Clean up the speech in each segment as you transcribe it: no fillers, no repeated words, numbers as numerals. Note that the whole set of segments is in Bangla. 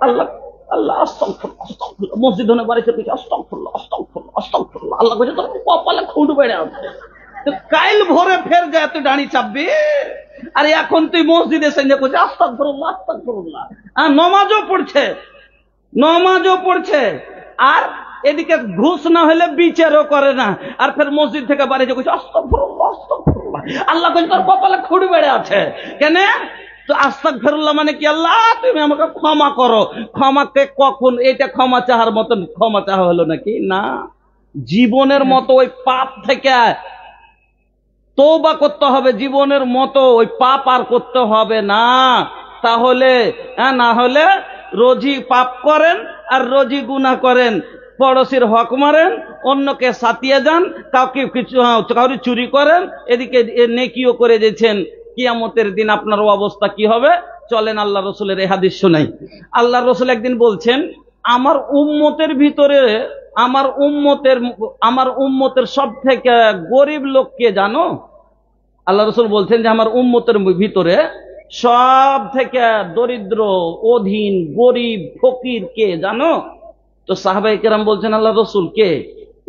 আল্লাহ আল্লাহ আস্তাগফিরুল্লাহ আস্তাগফিরুল্লাহ, মসজিদ হনে বাড়িতে কিছু আস্তাগফিরুল্লাহ আস্তাগফিরুল্লাহ আস্তাগফিরুল্লাহ, আল্লাহ কইছে তোর কপালে খুঁট বেড়ে আছে, তো কাইল ভোরে ফের যায় তুই ডানি চাপবি, আর এখন তুই মসজিদে সঙ্গে কইছিস আস্তাগফিরুল্লাহ আস্তাগফিরুল্লাহ। আর নমাজও পড়ছে আর এদিকে ঘুষ না হলে বিচারও করে না, আর ফের মসজিদ থেকে বাড়ি যে কইছে আস্তাগফিরুল্লাহ আস্তাগফিরুল্লাহ, আল্লাহ কইছে তোর কপালে খুঁট বেড়ে আছে। কেন? তো আস্তাগফিরুল্লাহ মানে কি, আল্লাহ তুমি আমাকে ক্ষমা করো। ক্ষমাকে কখন এটা ক্ষমা চাহার মতন ক্ষমা চাহা হলো নাকি? না, জীবনের মতো ওই পাপ থেকে তওবা করতে হবে, জীবনের মতো ওই পাপ আর করতে হবে না। তাহলে না হলে রোজই পাপ করেন আর রোজই গুনাহ করেন, পড়োশির হক মারেন, অন্যকে সাতিয়ে যান, কাউকে কিছু কাউরি চুরি করেন, এদিকে নেকিও করে দিয়েছেন, কিয়ামতের দিন আপনার অবস্থা কি হবে? চলেন আল্লাহ রসুলের এই হাদিস শোনাই। আল্লাহ রসুল একদিন বলছেন, আমার উম্মতের ভিতরে আমার উম্মতের সব থেকে গরিব লোক কে জানো? আল্লাহ রসুল বলছেন যে আমার উম্মতের ভিতরে সব থেকে দরিদ্র, অধীন, গরিব, ফকির কে জানো? তো সাহাবায়ে কেরাম বলছেন, আল্লাহ রসুল কে?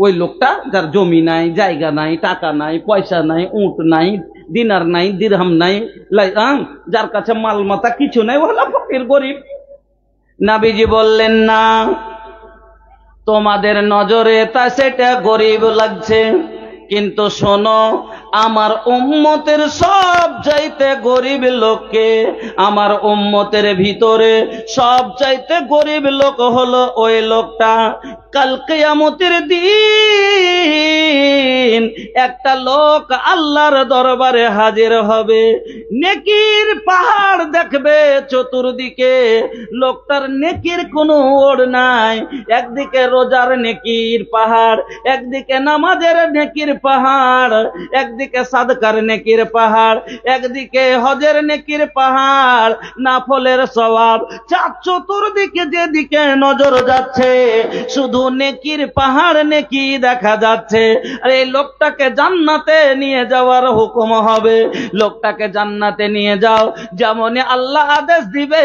ওই লোকটা যার জমি নাই, জায়গা নাই, টাকা নাই, পয়সা নাই, উট নাই, দিনার নাই, দিরহাম নাই, যার কাছে মালমাতা কিছু নাই, ওলা ফকির গরিব। নবীজি বললেন, না, তোমাদের নজরে তা সেটা গরিব লাগছে, কিন্তু শোনো, আমার উম্মতের সব চাইতে গরিব লোককে, আমার উম্মতের ভিতরে সব চাইতে গরিব লোক হলো ওই লোকটা, কাল কিয়ামতের দিন একটা লোক আল্লাহর দরবারে হাজির হবে, নেকির পাহাড় দেখবে চতুর্দিকে, লোকটার নেকির কোনো ওড় নাই, একদিকে রোজার নেকির পাহাড়, একদিকে নামাজের নেকির পাহাড়, একদিকে সাদকার নেকির পাহাড়, একদিকে হজের নেকির পাহাড়, নাফলের সওয়াব, চার চতুর্দিকে যেদিকে নজর যাচ্ছে শুধু নেকির পাহাড়, নেকি দেখা যাচ্ছে। আর এই লোকটাকে জান্নাতে নিয়ে যাওয়ার হুকুম হবে, লোকটাকে জান্নাতে নিয়ে যাও। যেমনই আল্লাহ আদেশ দিবে,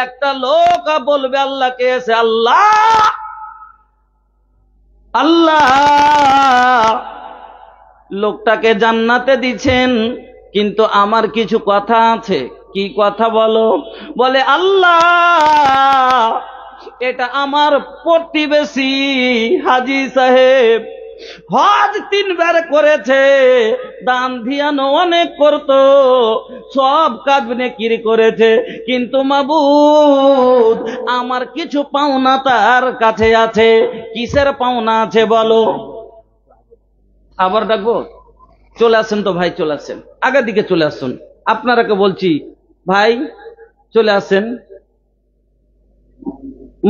একটা লোক বলবে আল্লাহকে এসে, আল্লাহ আল্লাহ, লোকটাকে জান্নাতে দিচ্ছেন, কিন্তু আমার কিছু কথা আছে। কি কথা বলো? বলে, আল্লাহ, এটা আমার প্রতিবেশী হাজী সাহেব, হজ 3 বার করেছে, দান ধিয়ানো অনেক করতো, সব কাজ নেকির করেছে, কিন্তু মাবুদ আমার কিছু পাওনা তার কাছে আছে। কিসের পাওনা আছে বলো? আবার ডাকবো? চলে আসেন তো ভাই, চলে আসেন, আগের দিকে চলে আসুন। আপনারাকে বলছি, ভাই চলে আসেন।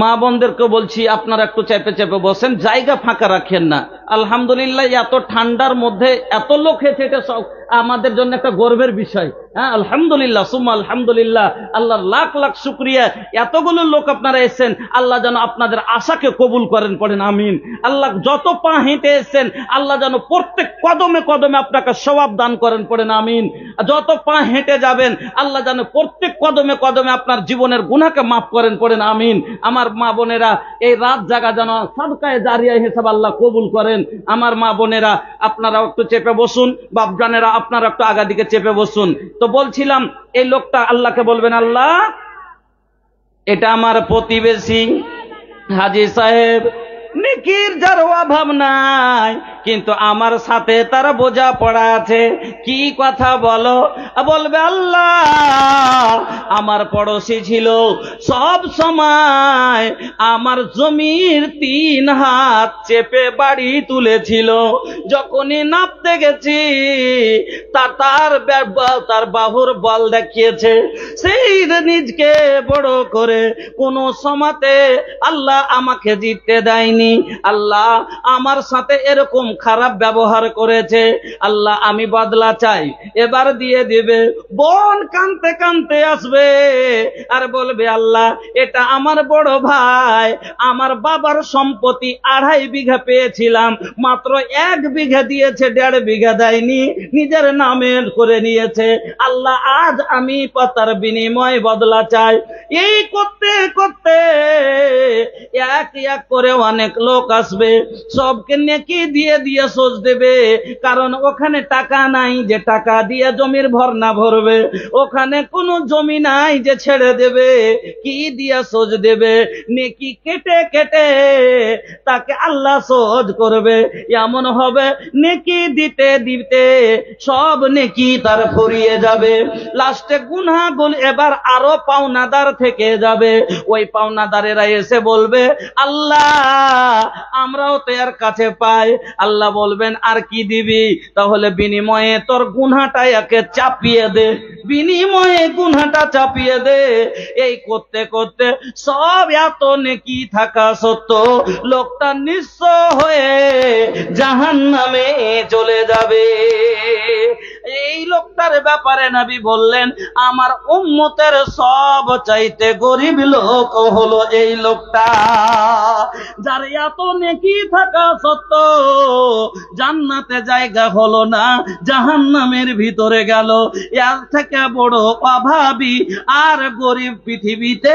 মা বোনদেরকে বলছি, আপনারা একটু চেপে চেপে বসেন, জায়গা ফাঁকা রাখেন না। আলহামদুলিল্লাহ, এত ঠান্ডার মধ্যে এত লোক হয়েছে, এটা সব আমাদের জন্য একটা গর্বের বিষয়। হ্যাঁ, আলহামদুলিল্লাহ, সুম্মা আলহামদুলিল্লাহ, আল্লাহর লাখ লাখ শুকরিয়া, এতগুলো লোক আপনারা এসেছেন। আল্লাহ যেন আপনাদের আশাকে কবুল করেন, পড়েন আমিন। আল্লাহ যত পা হেঁটে এসেছেন, আল্লাহ যেন প্রত্যেক কদমে কদমে আপনাকে সওয়াব দান করেন, পড়েন আমিন। যত পা হেঁটে যাবেন, আল্লাহ যেন প্রত্যেক কদমে কদমে আপনার জীবনের গুনাহকে মাফ করেন, পড়েন আমিন। আমার মা বোনেরা, এই রাত জাগা যেন সাদকায়ে জারিয়া হিসাব আল্লাহ কবুল করেন। আমার মা বোনেরা, আপনারা একটু চেপে বসুন, বাপজানেরা আপনারা একটু আগা দিকে চেপে বসুন। তো বলছিলাম, এই লোকটা আল্লাহকে বলবেন, আল্লাহ, এটা আমার প্রতিবেশী হাজী সাহেব, নেকির যার অভাব নাই, কিন্তু আমার সাথে তার বোঝা পড়া আছে। কি কথা বলো? বলবে, আল্লাহ, আমার পড়োশি ছিল, সব সময় আমার জমির 3 হাত চেপে বাড়ি তুলেছিল, যখনই নাপতে গেছি তার বাহুর বল দেখিয়েছে, সেই নিজকে বড় করে কোনো সমাতে আল্লাহ আমাকে জিততে দেয়নি। দেয়নি, আল্লাহ আমার সাথে এরকম খারাপ ব্যবহার করেছে, আল্লাহ আমি বদলা চাই, এবার দিয়ে দিবে। বোন কাঁদতে কাঁদতে আসবে আর বলবে, আল্লাহ এটা আমার বড় ভাই, আমার বাবার সম্পত্তি 2.5 বিঘা পেয়েছিলাম, মাত্র 1 বিঘা দিয়েছে, 1.5 বিঘা দেয়নি, নিজের নামে করে নিয়েছে, আল্লাহ আজ আমি তার বিনিময় বদলা চাই। এই করতে করতে এক এক করে অনেক লোক আসবে, সবকে নেকি দিয়ে দিয়ে সোজ দেবে, কারণ ওখানে টাকা নাই যে টাকা দিয়ে জমির ভরনা ভরবে, ওখানে কোনো জমি নাই যে ছেড়ে দেবে, কি দিয়ে সোজ দেবে? নেকি কেটে কেটে তাকে আল্লাহ সোজ করবে। এমন হবে নেকি দিতে দিতে সব নেকি তার ফুরিয়ে যাবে, লাস্টে গুনাহগুল এবার আরো পাওনাদার থেকে যাবে। ওই পাওনাদারেরা এসে বলবে, আল্লাহ আমরাও তো এর কাছে পাই। আল্লাহ বলবেন, আর কি দিবি? তাহলে বিনিময়ে তোর গুনাহটা একে চাপিয়ে দে, বিনিময়ে গুনাহটা চাপিয়ে দে। এই করতে করতে সব এত নেকি থাকা সত্ত্বেও লোকটা নিঃস্ব হয়ে জাহান্নামে চলে যাবে। এই লোকটার ব্যাপারে নবী বললেন, আমার উম্মতের সব চাইতে গরিব লোক হলো এই লোকটা, যার এত নেকি থাকা সত্ত্বেও জান্নাতে জায়গা হলো না, জাহান্নামের ভিতরে গেল। এর থেকে বড় অভাবী আর গরিব পৃথিবীতে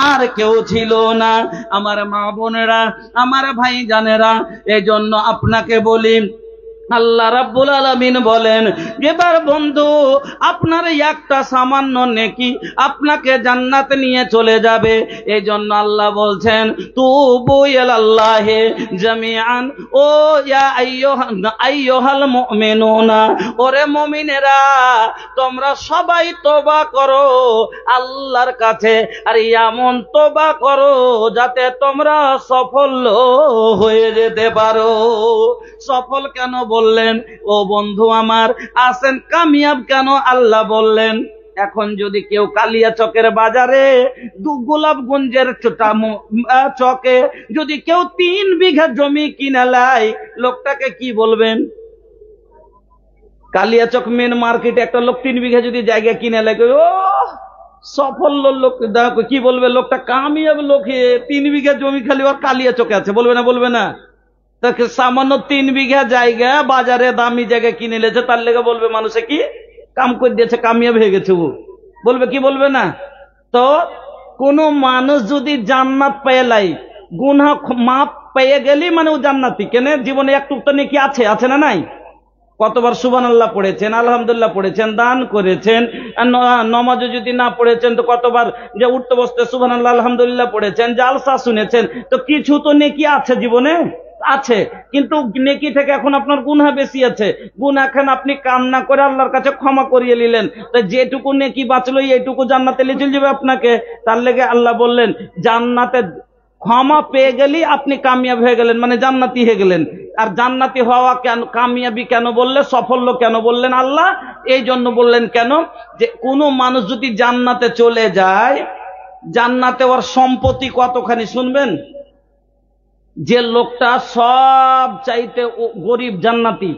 আর কেউ ছিল না। আমার মা বোনেরা, আমার ভাই জানেরা, এজন্য আপনাকে বলি, আল্লাহ রাব্বুল আলামিন বলেন, এবার বন্ধু আপনার একটা সামান্য নেকি আপনাকে জান্নাতে নিয়ে চলে যাবে। এই জন্য আল্লাহ বলছেন, তুবু ইলাল্লাহি জামিআন, ও ইয়া আইয়ুহাল মুমিনুনা, ওরে মুমিনেরা তোমরা সবাই তওবা করো আল্লাহর কাছে, আর এমন তওবা করো যাতে তোমরা সফল হয়ে যেতে পারো। সফল কেন বললেন? ও বন্ধু আমার, আসেন কামিয়াব কেন আল্লাহ বললেন? এখন যদি কেউ কালিয়াচকের বাজারে গোলাপগঞ্জের চকে যদি কেউ 3 বিঘা জমি কিনে নেয়, লোকটাকে কি বলবেন? কালিয়াচক মেন মার্কেটে একটা লোক 3 বিঘা যদি জায়গা কিনে নেয়, ও সফল লোক, কি বলবে? লোকটা কামিয়াব লোক, 3 বিঘা জমি খালি ওর কালিয়াচকে আছে, বলবে না? বলবে না? তাকে সামান্য 3 বিঘা জায়গা বাজারে দামি জায়গা কিনে নিয়েছে, তার লেগে বলবে মানুষে কি কাম করে দিয়েছে, কামিয়াব হয়ে গেছে। ও বলবে কি? বলবে না? তো কোন মানুষ যদি জান্নাত পেয়ে লাই, গুনাহ মাপ পেয়ে গেলি মানে ও জান্নাতি। কেন? জীবনে একটু তো নেকি আছে, আছে না নাই? কতবার সুবহানাল্লাহ পড়েছেন, আলহামদুলিল্লাহ পড়েছেন, দান করেছেন, নমাজও যদি না পড়েছেন তো কতবার যে উঠতে বসতে সুবহানাল্লাহ আলহামদুলিল্লাহ পড়েছেন, জালসা শুনেছেন, তো কিছু তো নেকি আছে জীবনে, আছে। কিন্তু নেকি থেকে এখন আপনার গুনাহ বেশি আছে। গুনাহ এখন আপনি কান্না করে আল্লাহর কাছে ক্ষমা করিয়ে নিলেন, তো যেটুকু নেকি বাঁচলো এইটুকু জান্নাতে নিয়ে চলে যাবে আপনাকে। তার লেগে আল্লাহ বললেন, জান্নাতে ক্ষমা পেয়ে গেলি আপনি কামিয়াব হয়ে গেলেন, মানে জান্নাতি হয়ে গেলেন। আর জান্নাতি হওয়া কেন, কামিয়াবি কেন বললে, সাফল্য কেন বললেন আল্লাহ? এই জন্য বললেন কেন, যে কোনো মানুষ যদি জান্নাতে চলে যায়, জান্নাতে ওর সম্পত্তি কতখানি শুনবেন? যে লোকটা সব চাইতে গরিব জান্নাতি,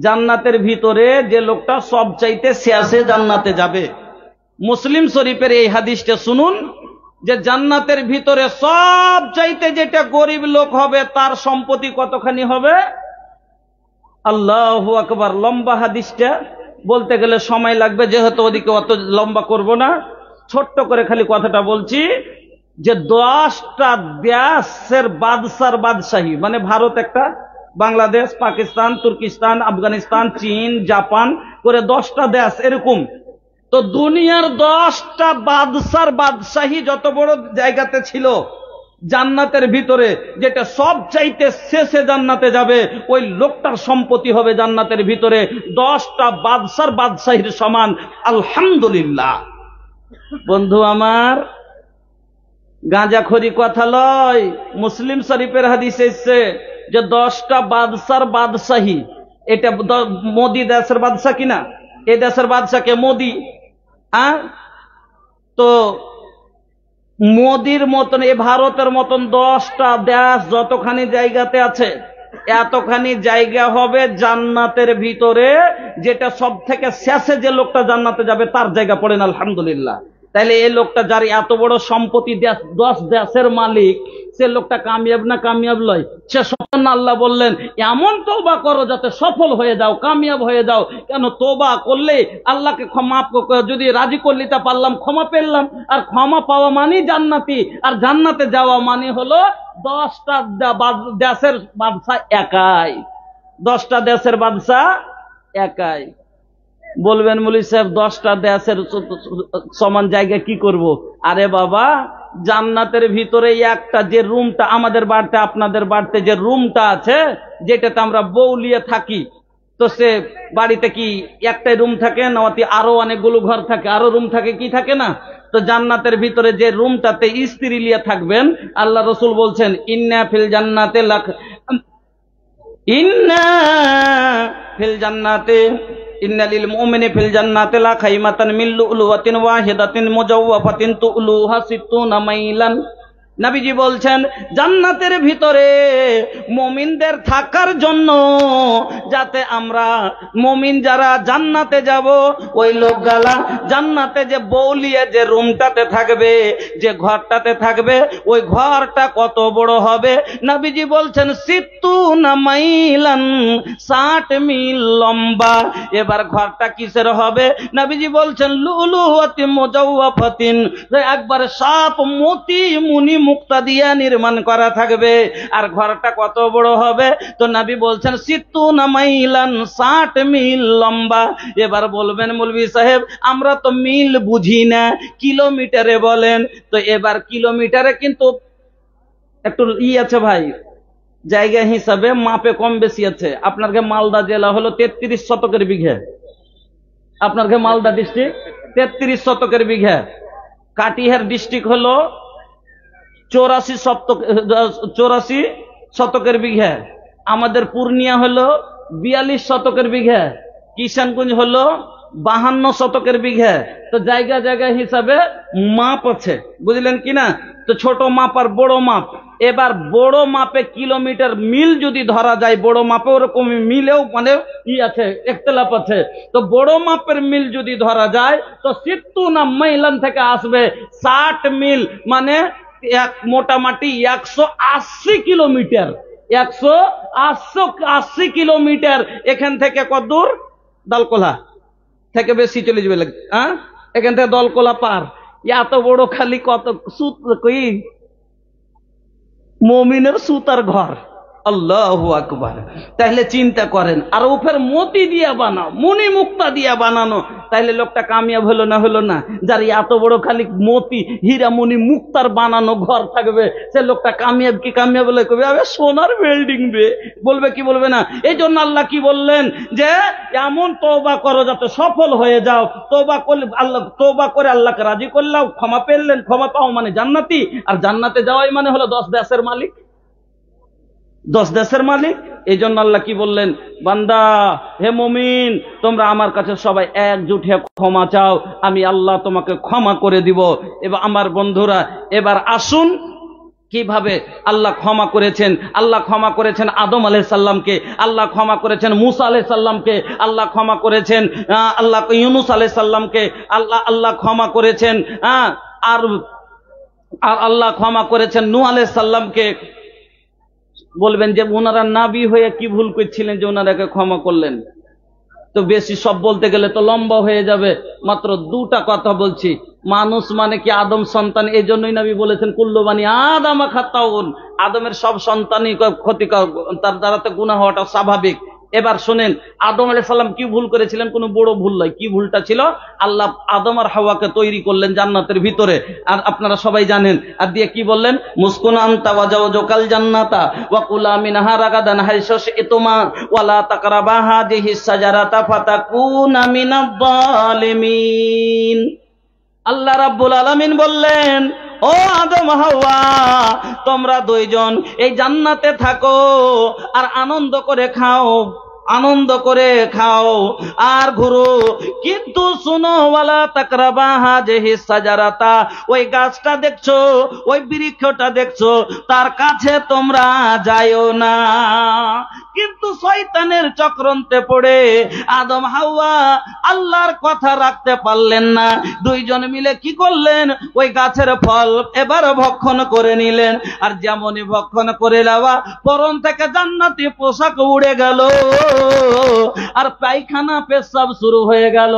জান্নাতের ভিতরে যে লোকটা সব চাইতে শেষে জান্নাতে যাবে, মুসলিম শরীফের এই হাদিসটা শুনুন, যে জান্নাতের ভিতরে সব চাইতে যেটা গরিব লোক হবে তার সম্পত্তি কতখানি হবে? আল্লাহু আকবার। লম্বা হাদিসটা বলতে গেলে সময় লাগবে, যেহেতু ওদিকে অত লম্বা করব না, ছোট্ট করে খালি কথাটা বলছি, যে 10টা দেশের বাদশার বাদশাহী, মানে ভারত একটা, বাংলাদেশ, পাকিস্তান, তুর্কিস্তান, আফগানিস্তান, চীন, জাপান করে 10টা দেশ এরকম। তো দুনিয়ার 10টা বাদশার বাদশাহী যত বড় জায়গাতে ছিল জান্নাতের ভিতরে, যেটা সব চাইতে শেষে জান্নাতে যাবে, ওই লোকটার সম্পত্তি হবে জান্নাতের ভিতরে 10টা বাদশার বাদশাহীর সমান। আলহামদুলিল্লাহ। বন্ধু আমার, গাঁজাখড়ি কথা লয়, মুসলিম শরীফের হাদিস এসেছে যে 10টা বাদশার বাদশাহী, এটা মোদি দেশের বাদশা কিনা, এই দেশের বাদশাকে মোদি। তো মোদির মতন, এ ভারতের মতন 10টা দেশ যতখানি জায়গাতে আছে, এতখানি জায়গা হবে জান্নাতের ভিতরে, যেটা সব থেকে শেষে যে লোকটা জান্নাতে যাবে তার জায়গা পড়েন আলহামদুলিল্লাহ। তাইলে এই লোকটা যার এত বড় সম্পত্তি, 10 দেশের মালিক, সে লোকটা কামিয়াব না কামিয়াব লয়? সে সফল না? আল্লাহ বললেন এমন তওবা করো যাতে সফল হয়ে যাও, কামিয়াব হয়ে যাও। কেন? তওবা করলে আল্লাহকে ক্ষমা, যদি রাজি করলি তা পারলাম, ক্ষমা পেলাম। আর ক্ষমা পাওয়া মানে জান্নাতি, আর জান্নাতে যাওয়া মানে হলো 10টা দেশের বাদশা একাই। 10টা দেশের বাদশা একাই। বলবেন মৌলী সাহেব 10টা দেশের সমান জায়গা কি করব? আরে বাবা, জান্নাতের ভিতরে একটা যে রুমটা আমাদের বাড়িতে, আপনাদের বাড়িতে যে রুমটা আছে, যেটাতে আমরা বউলিয়ে থাকি, তো সে বাড়িতে কি একটাই রুম থাকে না আরো অনেকগুলো ঘর থাকে, আরো রুম থাকে, কি থাকে না? তো জান্নাতের ভিতরে যে রুমটাতে স্ত্রী লিয়ে থাকবেন, আল্লাহ রসুল বলছেন ইন্না ফিল জান্নাতে ইন্না ফিল জান্নাতে ইন্না লিল মুমিনি ফিল জান্নাতি লা খাইমাতান মিন লুলুওয়াতিন ওয়াহিদাতিন মুজাওওয়াফাতিন তুলুহা 60 মাইলান। নবীজি বলছেন জান্নাতের ভিতরে মুমিনদের থাকার জন্য, যাতে আমরা মুমিন যারা জান্নাতে যাব, ওই লোকগুলা জান্নাতে যে বউলিয়ে যে রুমটাতে থাকবে, যে ঘরটাতে থাকবে, ওই ঘরটা কত বড় হবে? নবীজি বলছেন 60 মাইলান, 60 মিল লম্বা। এবার ঘরটা কিসের হবে? নবীজি বলছেন লুলুওয়াতিন মুজাওওয়াফাতিন, একবার সাপ মতি মুনি মুক্তা দিয়া নির্মাণ করা থাকবে। আর ঘরটা কত বড় হবে? তো নবী বলছেন 60 মাইলান, 60 মিল লম্বা। এবার বলবেন মৌলভী সাহেব আমরা তো মিল বুঝি না, কিলোমিটারে বলেন। তো এবার কিলোমিটারে কিন্তু একটু আছে ভাই, জায়গা হিসাবে মাপে কম বেশি আছে। আপনার মালদা জেলা হলো 33 শতকের বিঘে, আপনার মালদা ডিস্ট্রিক্ট 33 শতকের বিঘে। কাটিহার ডিস্ট্রিক্ট হলো 84 শতকের বিঘা। আমাদের পূর্ণিয়া হলো 42 শতকের বিঘা। কিষানগঞ্জ হলো 52 শতকের বিঘা। তো জায়গা জায়গা হিসাবে মাপ আছে, বুঝলেন কিনা? তো ছোট মাপ আর বড় মাপ। এবার বড় মাপে কিলোমিটার মিল যদি ধরা যায়, বড় মাপে ওরকম মিলেও মানে আছে, একতলাপ আছে। তো বড় মাপের মিল যদি ধরা যায়, তো 60 মাইলান থেকে আসবে 60 মিল, মানে মোটামুটি 180 কিলোমিটার। 180 কিলোমিটার। এখান থেকে কত দূর? দলকোলা থেকে বেশি চলে যাবে, এখান থেকে দলকোলা পার। এত বড় খালি কত মুমিনের সুতার ঘর। আল্লাহু আকবার। তাহলে চিন্তা করেন, আর উপর মতি দিয়া বানাও, মুনি মুক্তা দিয়া বানানো, তাহলে লোকটা কামিয়াব হলো না? হলো না? যার এত বড় খালি মতি হীরা মুনি মুক্তার বানানো ঘর থাকবে, সে লোকটা কামিয়াব কি কামিয়াব বলে কবে? আবে সোনার বিল্ডিং বে, বলবে কি বলবে না? এই জন্য আল্লাহ কি বললেন যে এমন তওবা করো যাতে সফল হয়ে যাও। তওবা করলে আল্লাহ, তওবা করে আল্লাহকে রাজি করলাম, ক্ষমা পেলেন। ক্ষমা পাও মানে জান্নাতি, আর জান্নাতে যাওয়াই মানে হলো 10 দেশের মালিক, 10 দেশের মালিক। এই জন্য আল্লাহ কি বললেন? বান্দা, হে মুমিন, তোমরা আমার কাছে সবাই একজুট হয়ে ক্ষমা চাও, আমি আল্লাহ তোমাকে ক্ষমা করে দিব। এবার আমার বন্ধুরা, এবার আসুন কিভাবে আল্লাহ ক্ষমা করেছেন। আল্লাহ ক্ষমা করেছেন আদম আলাইহিস সালামকে, আল্লাহ ক্ষমা করেছেন মুসা আলাইহিস সালামকে, আল্লাহ ক্ষমা করেছেন আল্লাহ ইউনুস আলাইহিস সালামকে, আল্লাহ ক্ষমা করেছেন আর আল্লাহ ক্ষমা করেছেন নূহ আলাইহিস সালামকে। বলবেন যে ওনারা নাবী হয়ে কি ভুল করছিলেন যে ওনারাকে ক্ষমা করলেন? তো বেশি সব বলতে গেলে তো লম্বা হয়ে যাবে, মাত্র 2টা কথা বলছি। মানুষ মানে কি আদম সন্তান, এই জন্যই নবী বলেছেন কুল্লু বানি আদম খাতাউন, আদমের সব সন্তানই ক্ষতিকর, তার দ্বারা তো গুনাহ হওয়াটা স্বাভাবিক। এবার শুনেন আদম আলাইহিস সালাম কি ভুল করেছিলেন? কোনো বড় ভুল নয়। কি ভুলটা ছিল? আল্লাহ আদম আর হাওয়াকে তৈরি করলেন জান্নাতের ভিতরে, আর আপনারা সবাই জানেন। আর দিয়ে কি বললেন? মুসকুন আনতা ওয়া জাওজুকাল জান্নাতা ওয়া কুলা মিনহা রাগাদান হাইসু শি'তুমা ওয়া লা তাকরাবা হাযিহিস সাজারাতা ফাতাকুনা মিনাজ জালিমিন। আল্লাহ রাব্বুল আলামিন বললেন, ও আদম হাওয়া, তোমরা দুইজন এই জান্নাতে থাকো আর আনন্দ করে খাও, আনন্দ করে খাও আর ঘুরো, কিন্তু শুনো ওয়ালা তাকরাবা হাযিহি সাজারাতা, ওই গাছটা দেখছো, ওই বৃক্ষটা দেখছো, তার কাছে তোমরা যাইও না। কিন্তু শয়তানের চক্রান্তে পড়ে আদম হাওয়া আল্লাহর কথা রাখতে পারলেন না। দুইজন মিলে কি করলেন, ওই গাছের ফল এবার ভক্ষণ করে নিলেন। আর যেমনই ভক্ষণ করে নেওয়া, পরন থেকে জান্নাতি পোশাক উড়ে গেল আর পায়খানা পেশাব শুরু হয়ে গেল।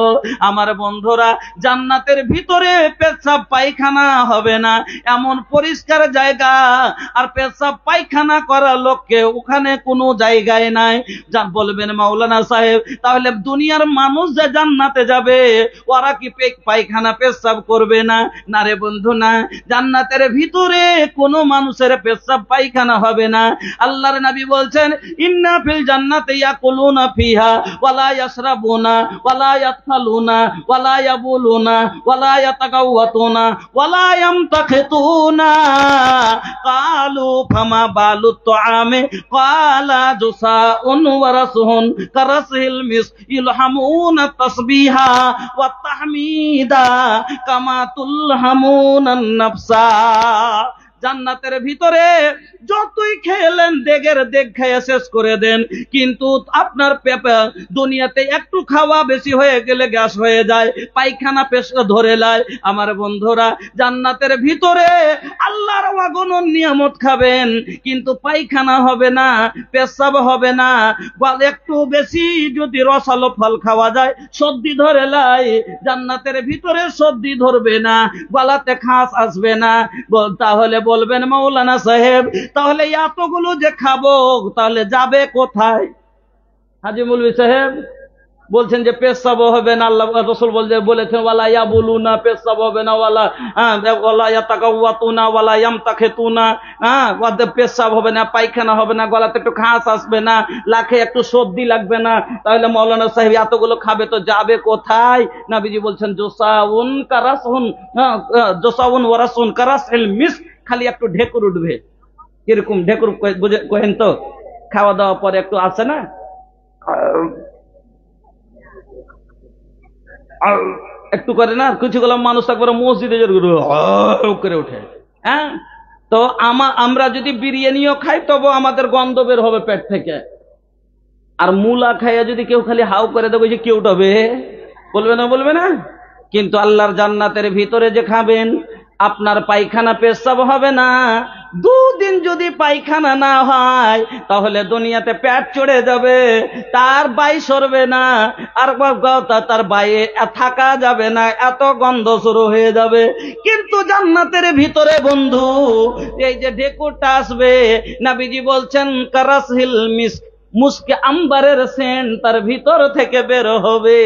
আমার বন্ধুরা, জান্নাতের ভিতরে পেশাব পায়খানা হবে না, এমন পরিষ্কার জায়গা, আর পেশাব পায়খানা করা লোককে ওখানে কোনো জায়গায় নাই। যা বলবেন মাওলানা সাহেব, তাহলে দুনিয়ার মানুষ যে জান্নাতে যাবে ওরা কি পায়খানা পেশাব করবে না? না রে বন্ধু, না। জান্নাতের ভিতরে কোনো মানুষের পেশাব পায়খানা হবে না। আল্লাহর নবী বলছেন, ইন্না ফিল জান্নাতি ইয়াকুলুনা ফিহা ওয়ালা ইয়াশরাবুনা ওয়ালা ইয়াতখালুনা ওয়ালা ইয়াবুলুনা ওয়ালা ইয়াতাকাওয়াতুনা ওয়ালা ইয়ামতাখিতুনা। ক্বালু ফামা বালুত তুআমি ক্বালা জুসাউন ওয়া রাসুহুন কারাসিল মিস ইলহামুনা তাসবিহা ওয়া তাহমিদা কামা তুলহামুনান নাফসা। জান্নাতের ভিতরে যতই খেলেন দেগের দেগ খেয়ে শেষ করে দেন, কিন্তু আপনার দুনিয়াতে একটু খাওয়া বেশি হয়ে গেলে গ্যাস হয়ে যায়, পায়খানা পেশা ধরে লায়। আমার বন্ধুরা, জান্নাতের ভিতরে আল্লাহর অগণন নিয়ামত খাবেন, কিন্তু পায়খানা হবে না, পেশাব হবে না। বা একটু বেশি যদি রসালো ফল খাওয়া যায়, সর্দি ধরে লাই, জান্নাতের ভিতরে সর্দি ধরবে না, গলাতে খাস আসবে না। তাহলে বলবেন মাওলানা সাহেব, তাহলে এতগুলো যে খাবো তাহলে যাবে কোথায়? হাজী মৌলভী সাহেব বলছেন যে পেশাব হবে না, আল্লাহ রাসূল বলেছেন ওয়ালা ইয়াবুলুনা, পেশাব হবে না, ওয়ালা ইয়াতাকাওয়াতুনা ওয়ালা ইয়ামতাখিতুনা, পেশাব হবে না, পায়খানা হবে না, গলাতে একটু খাস আসবে না, লাখে একটু সর্দি লাগবে না। তাহলে মাওলানা সাহেব এতগুলো খাবে তো যাবে কোথায়? নবীজি বলছেন জোসাউন কারাসুন, জোসাউন ওয়ারাসুন কারাসিল মিস, খালি একটু ঢেকুর উঠবে। কিরকম ঢেকুর বুঝে কহেন তো? খাওয়া দাওয়া পরে একটু আসে না, একটু করে না, কিছু গুলো মানুষ একবার মসজিদে করে ওঠে। হ্যাঁ, তো আমরা যদি বিরিয়ানিও খাই তবু আমাদের গন্ধ বের হবে পেট থেকে। আর মুলা খাইয়া যদি কেউ খালি হাউ করে দেবে, যে কেউ উঠবে, বলবে না। কিন্তু আল্লাহর জান্নাতের ভিতরে যে খাবেন, আপনার পায়খানা পেশাব হবে না। দুদিন যদি পায়খানা না হয় তাহলে দুনিয়াতে পেট চড়ে যাবে, তার বাই সরবে না, আর তার বাইয়ে থাকা যাবে না, এত গন্ধ শুরু হয়ে যাবে। কিন্তু জান্নাতের ভিতরে বন্ধু এই যে ঢেকুরটা আসবে, নবীজি বলছেন কারাসিল মিস্ক, মুস্কে আম্বারের সেন্ট তার ভিতর থেকে বের হবে।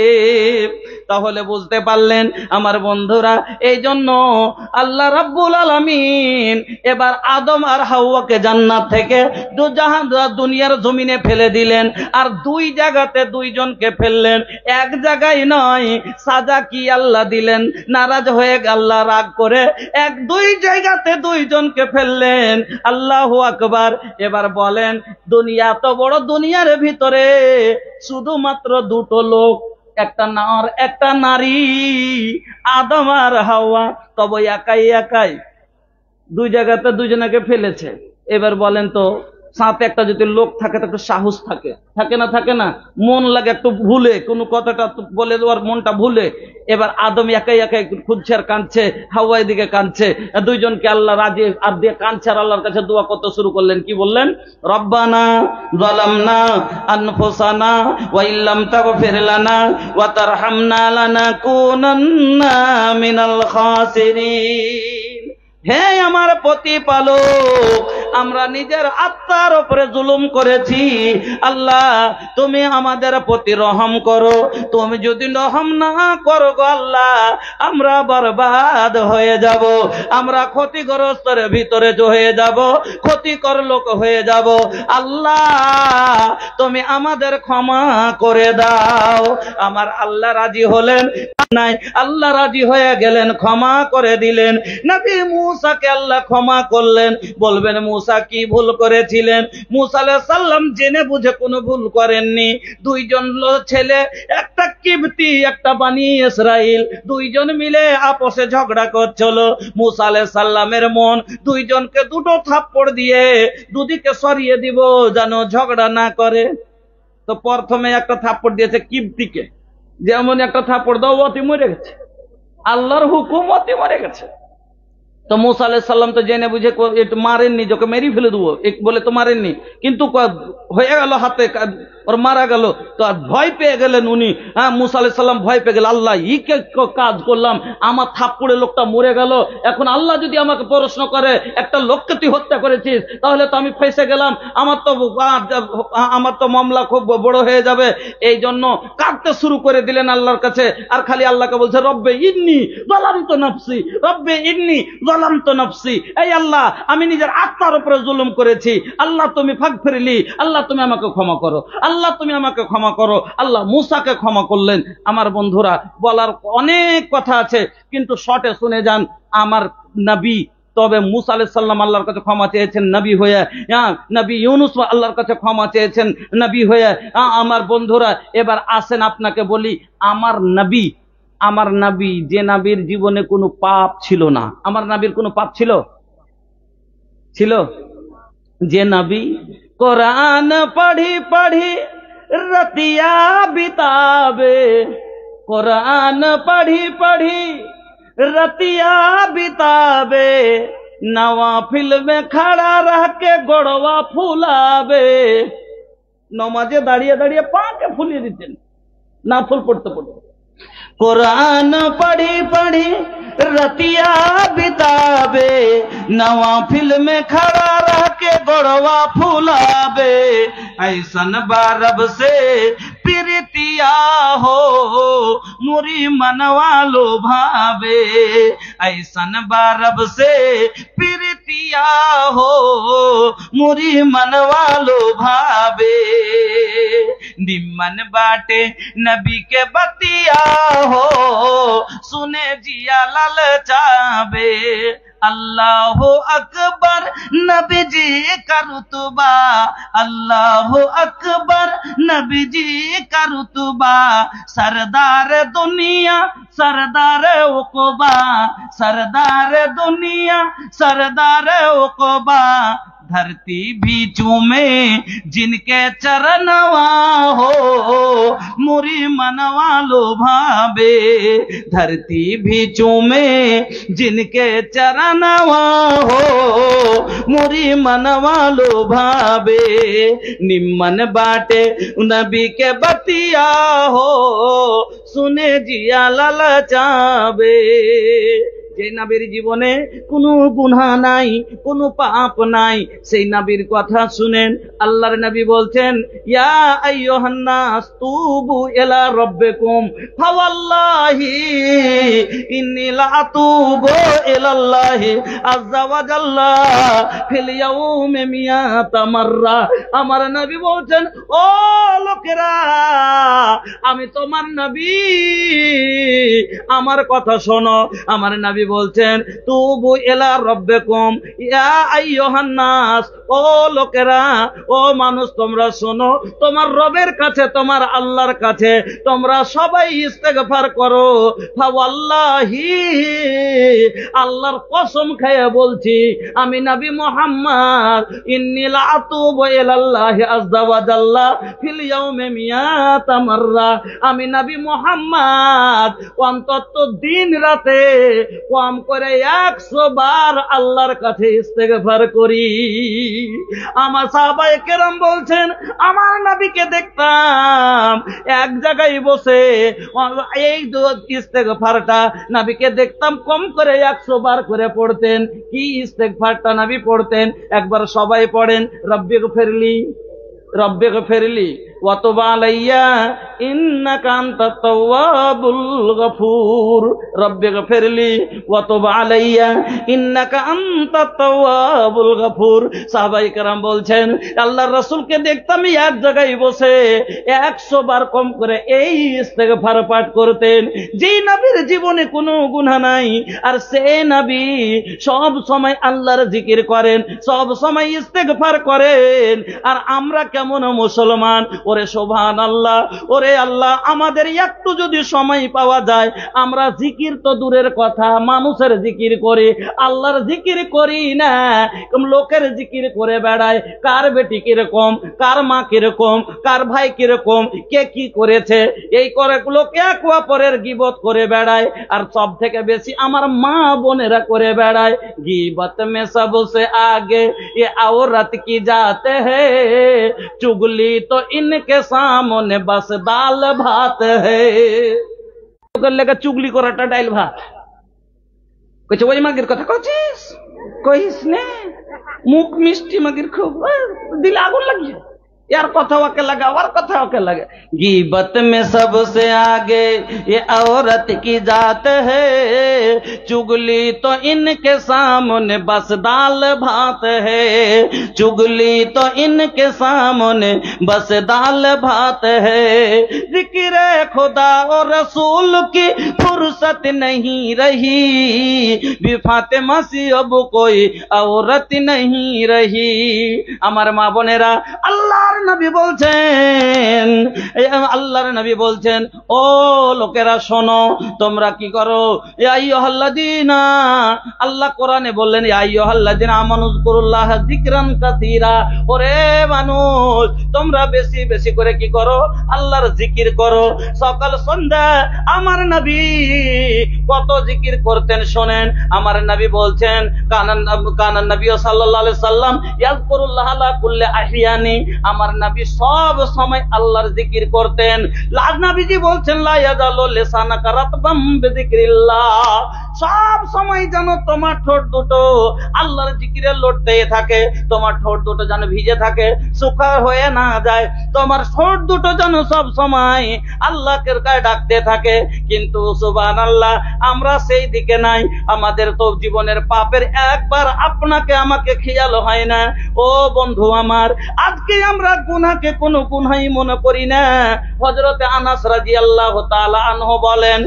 তাহলে বুঝতে পারলেন আমার বন্ধুরা, এই জন্য আল্লাহ রাব্বুল আলামিন এবার আদম আর হাওয়াকে জান্নাত থেকে দুনিয়ার জমিনে ফেলে দিলেন, আর দুই জায়গাতে দুইজনকে ফেললেন, এক জায়গায় নয়। সাজা কি আল্লাহ দিলেন, নারাজ হয়ে আল্লাহ রাগ করে দুই জায়গাতে দুইজনকে ফেললেন। আল্লাহু আকবার। এবার বলেন, দুনিয়া তো বড়, দুনিয়ার ভিতরে শুধুমাত্র দুটো লোক, একটা নর একটা নারী, আদম আর হাওয়া, তবে একাই দুই জায়গাতে দুইজনকে ফেলেছে। এবার বলেন তো, সাথে একটা যদি লোক থাকে তো একটু সাহস থাকে না, মন লাগে একটু ভুলে, কোনো কথাটা বলে দেওয়ার মনটা ভুলে। এবার আদম একাই খুঁজছে আর কাঁদছে, হাওয়া এদিকে কাঁদছে, দুইজনকে আল্লাহ রাজি আর দিয়ে কাঁদছে, আর আল্লাহর কাছে দোয়া করতে শুরু করলেন। কি বললেন? রব্বানা যালামনা আনফুসানা ওয়া ইল্লাম তাগফির লানা ওয়া তারহামনা লানাকুনান্না মিনাল খাসিরিন। হে আমার প্রতিপালক, আমরা নিজের আত্মার উপরে জুলুম করেছি, আল্লাহ তুমি আমাদের প্রতি রহম করো। তুমি যদি রহম না করো গো আল্লাহ, আমরা বরবাদ হয়ে যাব, আমরা ক্ষতিগ্রস্তের ভিতরে হয়ে যাব, ক্ষতিকর লোক হয়ে যাব। আল্লাহ তুমি আমাদের ক্ষমা করে দাও। আমার আল্লাহ রাজি হলেন। নাই, আল্লাহ রাজি হয়ে গেলেন, ক্ষমা করে দিলেন। নবী মূসাকে আল্লাহ ক্ষমা করলেন। বলবেন মূসা কি ভুল করেছিলেন? মূসা আলাইহিস সালাম জেনে বুঝে কোনো ভুল করেননি। দুইজন ছেলে, একটা কিবতি একটা বনি ইসরাইল, দুইজন মিলে আপোষে ঝগড়া করছিল। মূসা আলাইহিস সালামের মন দুইজনকে দুটো থাপ্পড় দিয়ে দুদিকে সরিয়ে দিব যেন ঝগড়া না করে। তো প্রথমে একটা থাপ্পড় দিয়েছে কিবতিকে, যেমন একটা থাপ্পড় দাও অতি মরে গেছে, আল্লাহর হুকুম অতি মরে গেছে। তো মূসা আলাইহিস সালাম তো জেনে বুঝে একটু মারেননি, যোকে মেরে ফেলে দেবো বলে তো মারেননি, কিন্তু হয়ে গেল হাতে, ওর মারা গেল। তো আর ভয় পেয়ে গেলেন উনি। মূসা আলাইহিস সালাম ভয় পেয়ে গেল, আল্লাহ ই কে কাজ করলাম, আমার থাপ্পড়ে লোকটা মরে গেল। এখন আল্লাহ যদি আমাকে প্রশ্ন করে একটা লোককে তুই হত্যা করেছিস, তাহলে তো আমি ফেঁসে গেলাম, আমার তো মামলা খুব বড় হয়ে যাবে। এই জন্য কাঁদতে শুরু করে দিলেন আল্লাহর কাছে, আর খালি আল্লাহকে বলছে রব্বে ইন্নী যালামতু নাফসি, রব্বে ইন্নী যালামতু নাফসি, এই আল্লাহ আমি নিজের আত্মার উপরে জুলুম করেছি, আল্লাহ তুমি ফাগফিরলি, আল্লাহ তুমি আমাকে ক্ষমা করো, আল্লাহ তুমি আমাকে ক্ষমা করো। আল্লাহ মূসাকে ক্ষমা করলেন। আমার বন্ধুরা, বলার অনেক কথা আছে, কিন্তু শর্টে শুনে যান। আমার নবী, তবে মূসা আলাইহিস সালাম আল্লাহর কাছে ক্ষমা চেয়েছেন নবী হয়ে, নবী ইউনূস আল্লাহর কাছে ক্ষমা চেয়েছেন নবী হয়ে। আমার বন্ধুরা, এবার আসেন আপনাকে বলি, আমার নবী যে নবীর জীবনে কোনো পাপ ছিল না, আমার নবীর কোনো পাপ ছিল? যে নবী কোরআন পढ़ी पढ़ी रतिया बितावे, कुरान पढ़ी पढ़ी रतिया बितावे, नवाफिल में खड़ा रह के गोड़वा फुलावे। नमाजे दाड़िए दाड़िए पा के फुलिए दितेन, नाफिल पढ़ते पढ़ते। कुरान पढ़ी पढ़ी रतिया बितावे, नवाफिल में खड़ा रह के गोड़वा फुलावे। ऐसन बारब से प्रीतिया हो मुरी मनवा लो भावे, ऐसन बारब से प्रीतिया हो मुरी मनवा लो भावे। निम्मन बाटे नबी के बतिया हो सुने जिया ललचावे। अल्लाह अकबर नबी जी का रुतबा, अल्लाह अकबर नबी जी का रुतबा। सरदार दुनिया सरदार उक़बा, सरदार दुनिया सरदार उक़बा। धरती भी चूमे जिनके चरणवा हो मुरी मनवा लो भावे। धरती भी चूमे जिनके चरणवा हो मुरी मनवा लो भावे। निम्मन बाटे नबी के बतिया हो सुने जिया ललचावे। যে নবীর জীবনে কোনো গুনাহ নাই, কোনো পাপ নাই, সেই নবীর কথা শুনেন। আল্লাহর নবী বলছেন, ইয়া আইয়ুহান নাস তুবু ইলা রাব্বিকুম ফাওয়াল্লাহি ইন্নী লা আতুবু ইলাল্লাহি আযজা ওয়া জাল্লা ফিল ইয়াউমি মিয়াতা মাররা। আমার নবী বলছেন, ও লোকেরা, আমি তোমার নবী, আমার কথা শোনো। আমার নবী বলছেন, তুবু ইলা রাব্বিকুম ইয়া আইয়ুহান নাস, ও লোকেরা, ও মানুষ, তোমরা শোনো, তোমার রবের কাছে, তোমার আল্লাহর কাছে তোমরা সবাই ইস্তেগফার করো। ফাওয়াল্লাহি, আল্লাহর কসম খেয়ে বলছি, আমি নবী মুহাম্মদ, ইন্নী লা আতুবু ইলাল্লাহি আযজা ওয়া জাল্লা ফিল ইয়াউমি মিয়াতা মাররা। আমি নবী মুহাম্মদ অন্তত দিন রাতে কম করে 100 বার আল্লাহর কাছে ইস্তেগফার করি। আমার সাহাবায়ে কেরাম বলছেন, আমার নবীকে দেখতাম এক জায়গায় বসে এই ইস্তেগফারটা নবীকে দেখতাম কম করে 100 বার করে পড়তেন। কি ইস্তেগফারটা নবী পড়তেন? একবার সবাই পড়েন, রব্বিগফিরলি, রব্বিগফিরলি, ওয়া তুব আলাইয়া ইন্নাকা আনতাত তাওয়াবুল গফুর, রব্বি গফিরলি ওয়া তুব আলাইয়া ইন্নাকা আনতাত তাওয়াবুল গফুর। সাহাবায়ে কেরাম বলছেন আল্লাহর রাসূলকে দেখতাম এক জায়গায় বসে 100 বার কম করে এই ইস্তেগফার পাঠ করতেন। যেই নবীর জীবনে কোনো গুনাহ নাই, আর সে নবী সব সময় আল্লাহর জিকির করেন, সব সময় ইস্তেগফার করেন। আর আমরা কেমন মুসলমান? ওরে সুবহানাল্লাহ, ওরে আল্লাহ, আমাদের একটু যদি সময় পাওয়া যায়, আমরা জিকির তো দূরের কথা, মানুষের জিকির করি, আল্লাহর জিকির করি না। লোকের জিকির করে বেড়ায়, কার বেটি কিরকম, কার মা কিরকম, কার ভাই কিরকম, কে কি করেছে, এই করে লোকে এক অপরের গীবত করে বেড়ায়। আর সব থেকে বেশি আমার মা বোনেরা করে বেড়ায়, গীবত মে সবসে আগে ये औरत की जाते है, चुगली तो इनके सामने बस दाल भात है। লেগে চুগলি করাটা ডাইল ভাত কইছে, ওই মাগির কথা কইছিস, কইস নে, মুখ মিষ্টি মাগির খুব, দিলে আগুন লাগিয়ে यार कथा के लगा और कथा के लगे। गीबत में सबसे आगे ये औरत की जात है, चुगली तो इनके सामने बस दाल भात है, चुगली तो इनके सामने बस दाल भात है। जिक्र खुदा और रसूल की फुर्सत नहीं रही, भी फातिमा सी अब कोई औरत नहीं रही। हमारे माँ बोनेरा अल्लाह নবী বলছেন, আল্লাহর নবী বলছেন, ও লোকেরা শোনো, তোমরা কি করো, ইয়া আইয়ুহাল্লাযীনা, আল্লাহ কোরআনে বললেন ইয়া আইয়ুহাল্লাযীনা আমানুযকুরুল্লাহ যিকরান কাসীরা, ওরে মানুষ তোমরা বেশি বেশি করে কি করো, আল্লাহর জিকির করো। সকাল সন্ধ্যা আমার নবী কত জিকির করতেন শোনেন। আমার নবী বলছেন কানান নবী সাল্লাল্লাহু আলাইহি সাল্লাম ইয়াযকুরুল্লাহ আলা কুল্লি আহিয়ানি, আমার নবী সব সময় আল্লাহর জিকির করতেন। নবীজি বলছেন লা ইয়াজালু লিসানাকা রাতবাম বিযিকরিল্লাহ, সব সময় যেন তোমার ঠোঁট দুটো আল্লাহর জিকিরে লড়তে থাকে, তোমার ঠোঁট দুটো যেন ভিজে থাকে, শুকনো হয়ে না যায়, তোমার ঠোঁট দুটো যেন সব সময় আল্লাহকে ডাকতে থাকে। কিন্তু সুবহানাল্লাহ, আমরা সেই দিকে নাই। আমাদের তো জীবনের পাপের একবার আপনাকে আমাকে খেয়াল হয় না। ও বন্ধু আমার, আজকে আমরা গুনাহকে কোনো গুনাহই মনে করি না। হযরতে আনাস রাদিয়াল্লাহু তাআলা আনহু বলেন,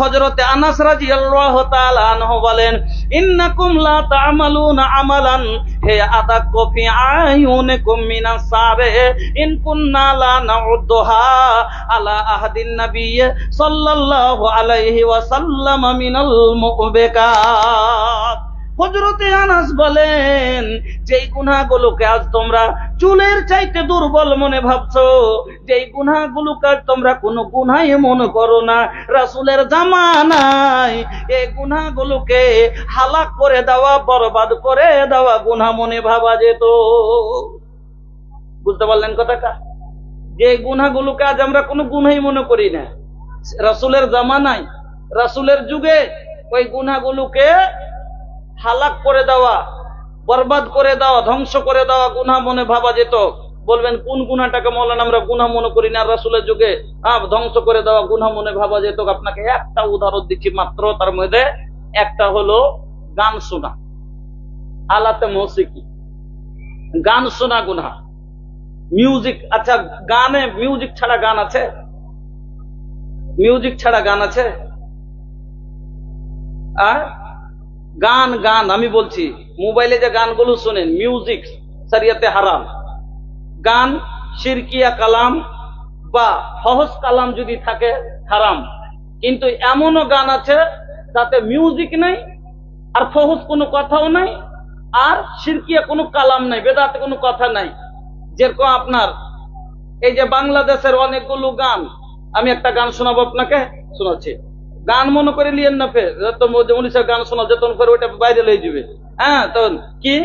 হযরতে আনাস রাদিয়াল্লাহু তাআলা আনহু বলেন, ইন্নাকুম লা তা'মালুনা আমালান হে আদাক্কু ফি আয়ুনিকুম মিনাস সাবে ইন কুন্না লা নাউদ্দুহা আলা আহাদিন নবিয়্য সাল্লাল্লাহু আলাইহি ওয়াসাল্লাম মিনাল মুবিকাত। হযরতে আনাস বলেন, যেই গুনাহগুলোকে আজ তোমরা চুলের চাইতে দুর্বল মনে ভাবছো, যেই গুনাহগুলোকে তোমরা কোনো গুনাহই মনে করো না, রাসূলের জামানায় এই গুনাহগুলোকে হালাক করে দেওয়া, বরবাদ করে দেওয়া গুনাহ মনে ভাবা যেত। বুঝতে পারলেন কথাটা? যে গুনাহগুলোকে আজ আমরা কোনো গুনাহই মনে করি না, রাসূলের জামানায়, রাসূলের যুগে ওই গুনাহগুলোকে হালাক করে দেওয়া, বরবাদ করে দেওয়া, ধ্বংস করে দেওয়া গুনাহ মনে ভাবা যেত। বলবেন কোন গুনাহটাকে মৌলানা আমরা গুনাহ মনে করি না, রাসূলের যুগে ধ্বংস করে দেওয়া গুনাহ মনে ভাবা যেত? আপনাকে একটা উদাহরণ দিচ্ছি মাত্র, তার মধ্যে একটা হলো গান শোনা, আলাতে মৌসিকি, গান শোনা গুনাহ, মিউজিক। আচ্ছা, গানে মিউজিক ছাড়া গান আছে? মিউজিক ছাড়া গান আছে? গান গান আমি বলছি, মোবাইলে যে গানগুলো শোনেন, মিউজিক শরিয়তে হারাম। গান শিরকিয়া কালাম বা সহজ কালাম যদি থাকে হারাম, কিন্তু এমনও গান আছে তাতে মিউজিক নাই, আর সহজ কোনো কথাও নাই, আর শিরকিয়া কোনো কালাম নাই, বেদাতে কোনো কথা নাই। যেরকম আপনার এই যে বাংলাদেশের অনেকগুলো গান, আমি একটা গান শোনাবো আপনাকে, শোনাচ্ছি। গান মনে করে লিয়েন না, ফের উনিশের গান শোনা যেতন করে ওইটা বাইরে লয়ে যাবে। হ্যাঁ, তখন কি